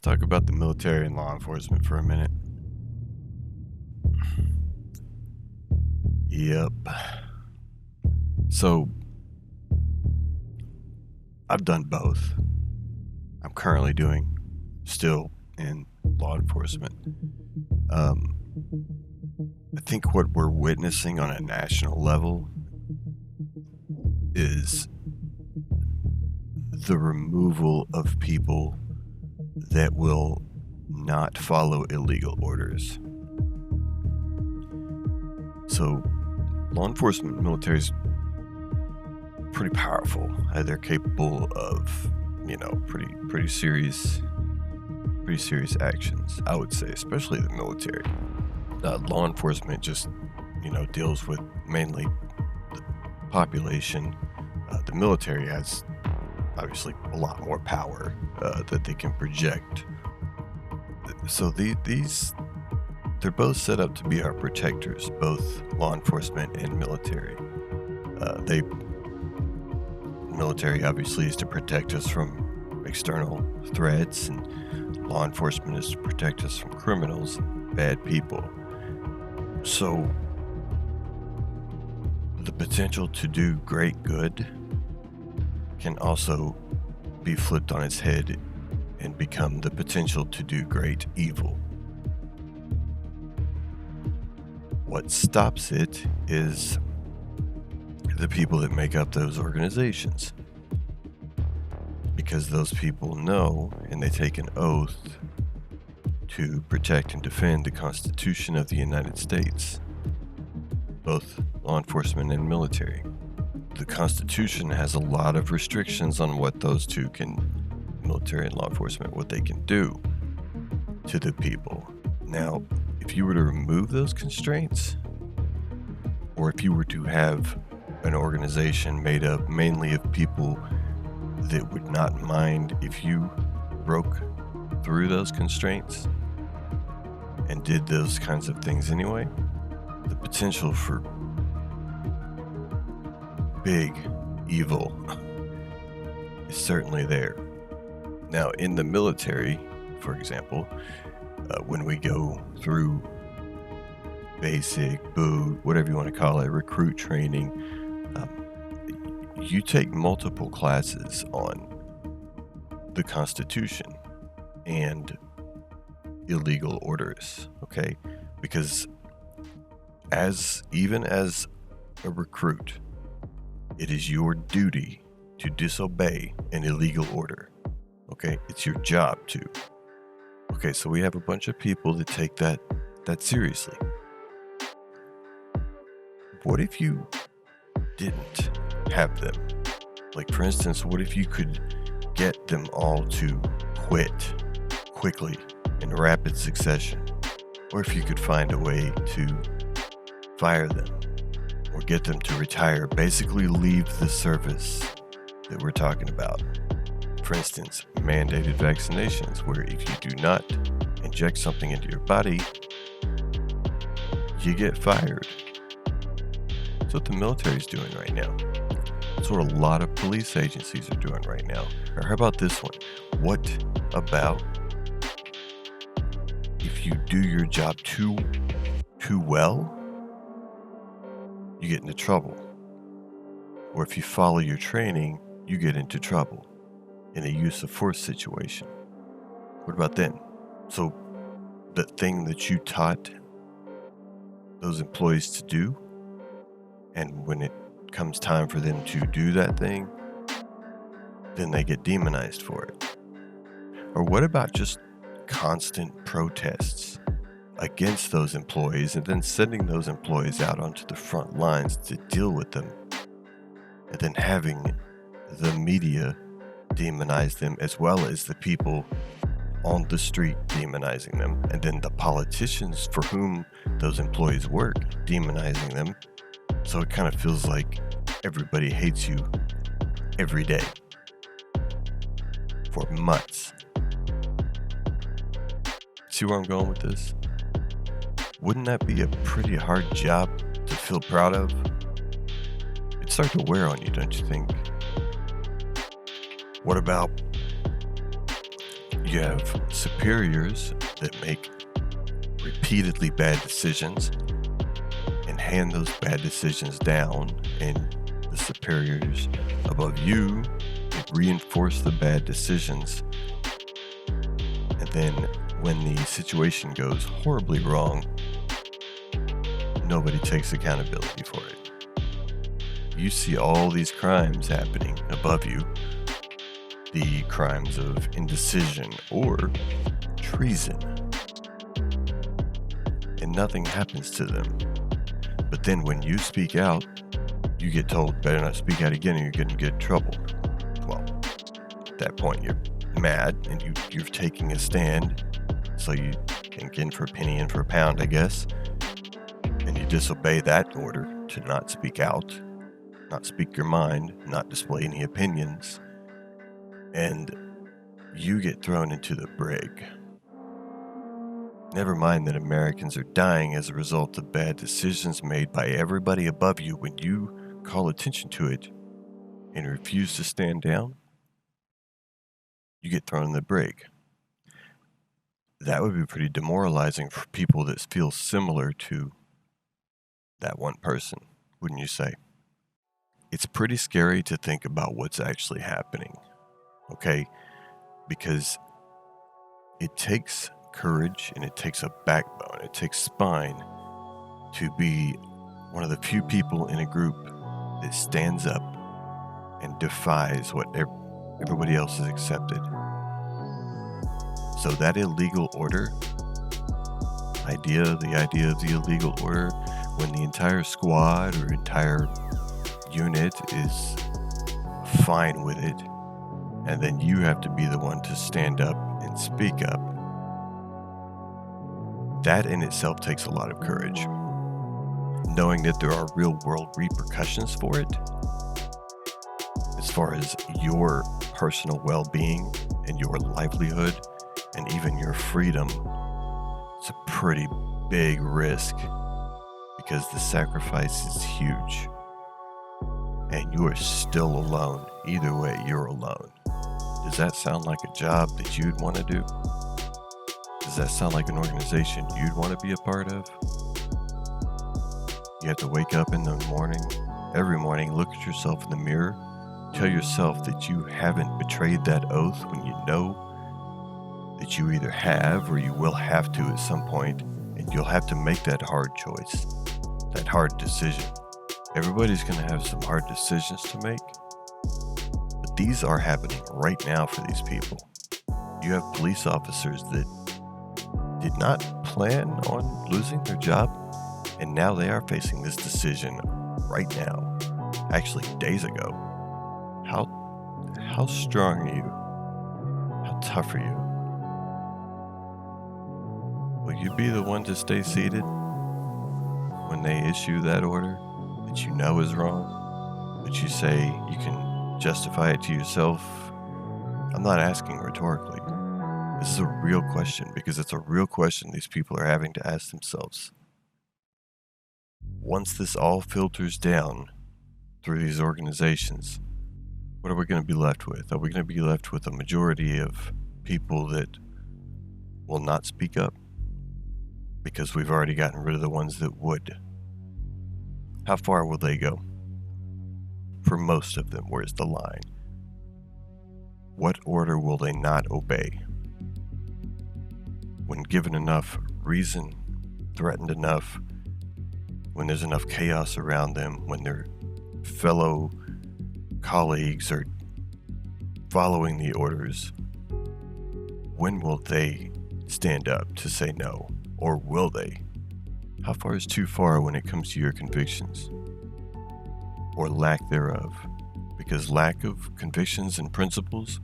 talk about the military and law enforcement for a minute. Yep. So, I've done both. I'm currently still in law enforcement. I think what we're witnessing on a national level is the removal of people that will not follow illegal orders. So, law enforcement and military is pretty powerful. They're capable of, pretty serious actions, I would say, especially the military. Law enforcement just, deals with mainly the population. The military has obviously a lot more power that they can project. So they're both set up to be our protectors, both law enforcement and military. Military obviously is to protect us from external threats, and law enforcement is to protect us from criminals and bad people. So the potential to do great good can also be flipped on its head and become the potential to do great evil. What stops it is the people that make up those organizations, because those people know and they take an oath to protect and defend the Constitution of the United States, both law enforcement and military. The Constitution has a lot of restrictions on what those two military and law enforcement, what they can do to the people. Now, if you were to remove those constraints, or if you were to have an organization made up mainly of people that would not mind if you broke through those constraints and did those kinds of things anyway, the potential for big evil is certainly there. Now, in the military, for example, when we go through basic, boot, whatever you want to call it, recruit training, you take multiple classes on the Constitution and illegal orders, okay? Because even as a recruit, it is your duty to disobey an illegal order, okay? It's your job to. Okay, so we have a bunch of people that take that seriously. What if you didn't have them? Like, for instance, what if you could get them all to quit quickly in rapid succession? Or if you could find a way to fire them or get them to retire, basically leave the service that we're talking about. For instance, mandated vaccinations, where if you do not inject something into your body, you get fired. That's what the military is doing right now. That's what a lot of police agencies are doing right now. Or how about this one? What about if you do your job too well, you get into trouble? Or if you follow your training, you get into trouble in a use of force situation. What about then? So the thing that you taught those employees to do, and when it comes time for them to do that thing, then they get demonized for it. Or what about just constant protests against those employees and then sending those employees out onto the front lines to deal with them, and then having the media demonize them, as well as the people on the street demonizing them, and then the politicians for whom those employees work demonizing them? So it kind of feels like everybody hates you every day for months. See where I'm going with this? Wouldn't that be a pretty hard job to feel proud of? It'd start to wear on you, don't you think? What about You have superiors that make repeatedly bad decisions and hand those bad decisions down, and the superiors above you reinforce the bad decisions. And then when the situation goes horribly wrong, nobody takes accountability for it. You see all these crimes happening above you, the crimes of indecision or treason, and nothing happens to them. But then when you speak out, you get told, better not speak out again or you're going to get in trouble. Well, at that point, you're mad and you're taking a stand, so you can get in for a penny, in for a pound, I guess, and you disobey that order to not speak out, not speak your mind, not display any opinions, and you get thrown into the brig. Never mind that Americans are dying as a result of bad decisions made by everybody above you. When you call attention to it and refuse to stand down, you get thrown in the brig. That would be pretty demoralizing for people that feel similar to that one person, wouldn't you say? It's pretty scary to think about what's actually happening, okay? Because it takes courage and it takes a backbone, it takes spine to be one of the few people in a group that stands up and defies what everybody else has accepted. So that illegal order idea, the idea of the illegal order, when the entire squad or entire unit is fine with it, and then you have to be the one to stand up and speak up, that in itself takes a lot of courage. Knowing that there are real world repercussions for it, as far as your personal well-being and your livelihood and even your freedom, it's a pretty big risk because the sacrifice is huge. And you are still alone. Either way, you're alone. Does that sound like a job that you'd want to do? Does that sound like an organization you'd want to be a part of? You have to wake up in the morning, every morning, look at yourself in the mirror, tell yourself that you haven't betrayed that oath when you know that you either have or you will have to at some point, and you'll have to make that hard choice, that hard decision. Everybody's going to have some hard decisions to make, but these are happening right now for these people. You have police officers that did not plan on losing their job, and now they are facing this decision right now, actually days ago. How strong are you? How tough are you? Will you be the one to stay seated when they issue that order that you know is wrong, but you say you can justify it to yourself? I'm not asking rhetorically. This is a real question, because it's a real question these people are having to ask themselves. Once this all filters down through these organizations, what are we going to be left with? Are we going to be left with a majority of people that will not speak up because we've already gotten rid of the ones that would? How far will they go? For most of them, where's the line? What order will they not obey? When given enough reason, threatened enough, when there's enough chaos around them, when their fellow colleagues are following the orders, when will they stand up to say no? Or will they? How far is too far when it comes to your convictions? Or lack thereof? Because lack of convictions and principles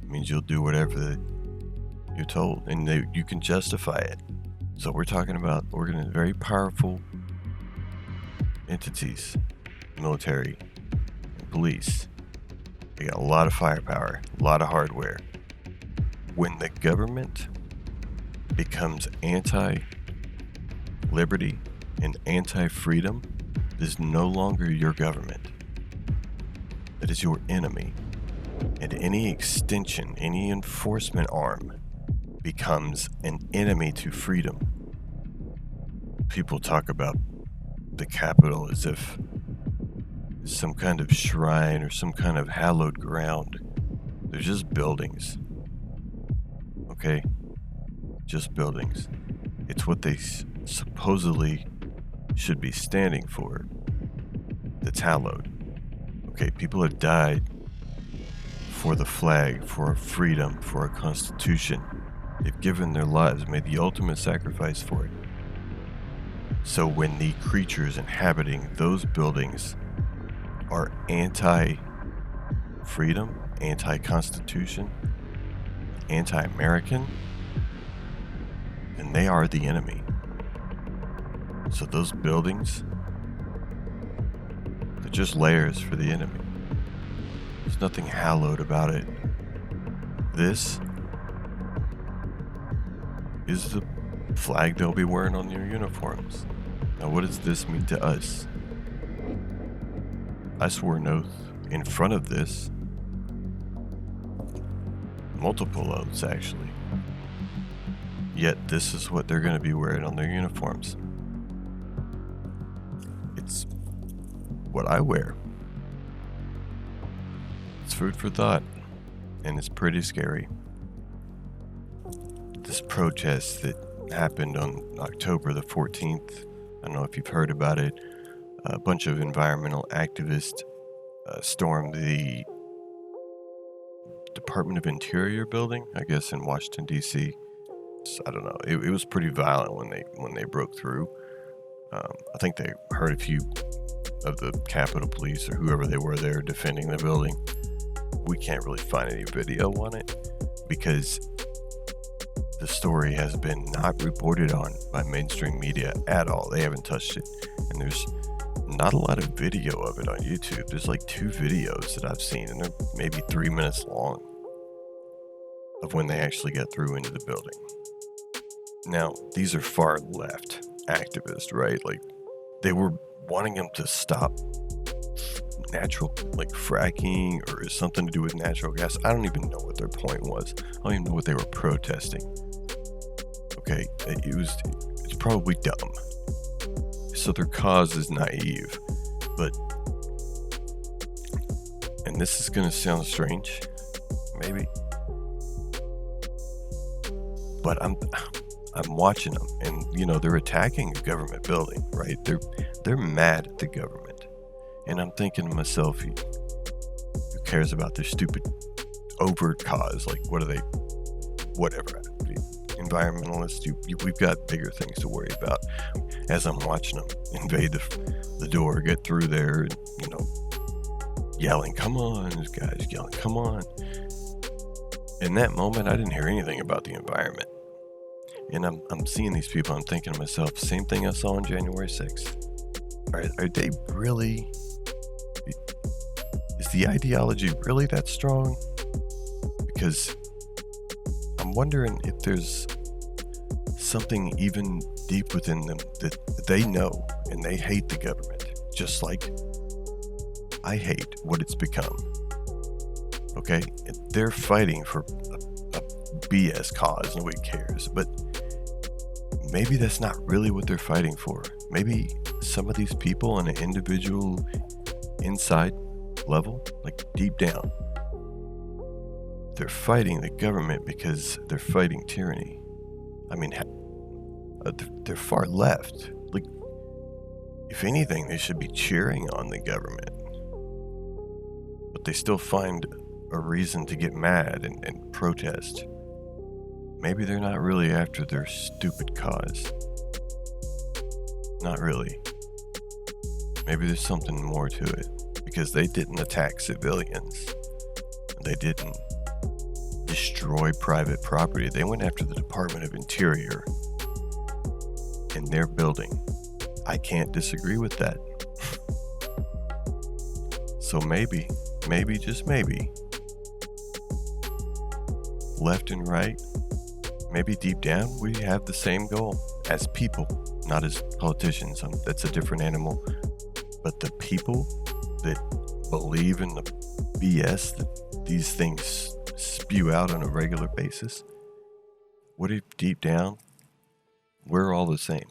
means you'll do whatever you're told, and you can justify it. So we're talking about very powerful entities, military, and police. They got a lot of firepower, a lot of hardware. When the government becomes anti-liberty and anti-freedom, it is no longer your government. That is your enemy. And any extension, any enforcement arm becomes an enemy to freedom. People talk about the Capitol as if some kind of shrine or some kind of hallowed ground. They're just buildings. Okay? Just buildings. It's what they supposedly should be standing for that's hallowed. Okay, people have died for the flag, for freedom, for a constitution. They've given their lives, made the ultimate sacrifice for it. So when the creatures inhabiting those buildings are anti-freedom, anti-constitution, anti-American, then they are the enemy. So those buildings, they're just layers for the enemy. There's nothing hallowed about it. This is the flag they'll be wearing on their uniforms. Now, what does this mean to us? I swore an oath in front of this. Multiple oaths, actually. Yet, this is what they're going to be wearing on their uniforms. It's what I wear. It's food for thought, and it's pretty scary. This protest that happened on October the 14th, I don't know if you've heard about it, a bunch of environmental activists stormed the Department of Interior building, I guess in Washington, D.C. I don't know. It was pretty violent when they broke through. I think they hurt a few of the Capitol Police or whoever they were there defending the building. We can't really find any video on it because the story has been not reported on by mainstream media at all. They haven't touched it. And there's not a lot of video of it on YouTube. There's like 2 videos that I've seen, and they're maybe 3 minutes long of when they actually get through into the building. Now, these are far left activists, right? Like, they were wanting them to stop natural, like fracking or something to do with natural gas. I don't even know what their point was. I don't even know what they were protesting. Okay, it's probably dumb. So their cause is naive, and this is gonna sound strange, maybe, but I'm watching them, and they're attacking a government building, right? They're mad at the government, and I'm thinking to myself, who cares about their stupid overt cause? Like, what are they? Whatever. Environmentalists, we've got bigger things to worry about. As I'm watching them invade the door, get through there, and, yelling, "Come on!" This guy's yelling, "Come on!" In that moment, I didn't hear anything about the environment. And I'm seeing these people, I'm thinking to myself, same thing I saw on January 6th. Are they really... Is the ideology really that strong? Because I'm wondering if there's something even deep within them that they know and they hate the government, just like I hate what it's become. Okay? They're fighting for a BS cause, nobody cares, but maybe that's not really what they're fighting for. Maybe some of these people on an individual inside level, like deep down, they're fighting the government because they're fighting tyranny. I mean, they're far left. Like, if anything, they should be cheering on the government. But they still find a reason to get mad and protest. Maybe they're not really after their stupid cause. Not really. Maybe there's something more to it. Because they didn't attack civilians. They didn't destroy private property. They went after the Department of Interior in their building. I can't disagree with that. So maybe, just maybe, left and right, maybe deep down, we have the same goal as people, not as politicians. That's a different animal. But the people that believe in the BS that these things spew out on a regular basis? What if deep down, we're all the same?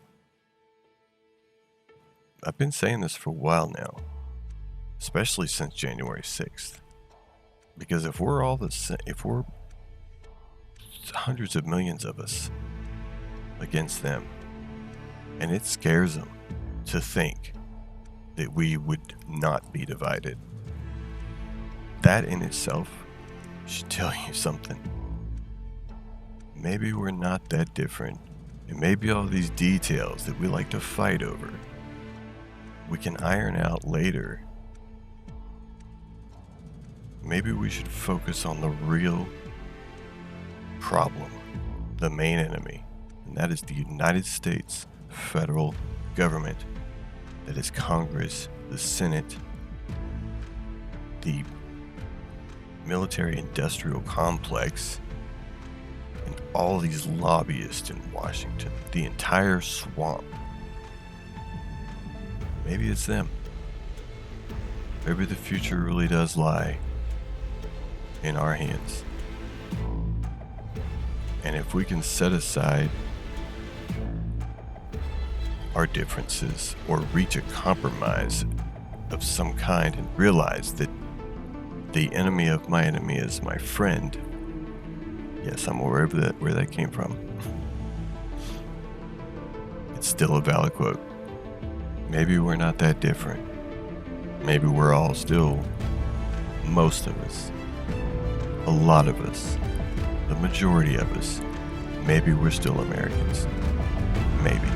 I've been saying this for a while now, especially since January 6th. Because if we're all the same, if we're hundreds of millions of us against them, and it scares them to think that we would not be divided, that in itself should tell you something. Maybe we're not that different, and maybe all these details that we like to fight over, we can iron out later. Maybe we should focus on the real problem, the main enemy, and that is the United States federal government. That is Congress, the Senate, the military-industrial complex, and all these lobbyists in Washington, the entire swamp. Maybe it's them. Maybe the future really does lie in our hands. And if we can set aside our differences or reach a compromise of some kind and realize that the enemy of my enemy is my friend. Yes, I'm aware of that, where that came from. It's still a valid quote. Maybe we're not that different. Maybe we're all still, most of us, a lot of us, the majority of us, maybe we're still Americans. Maybe.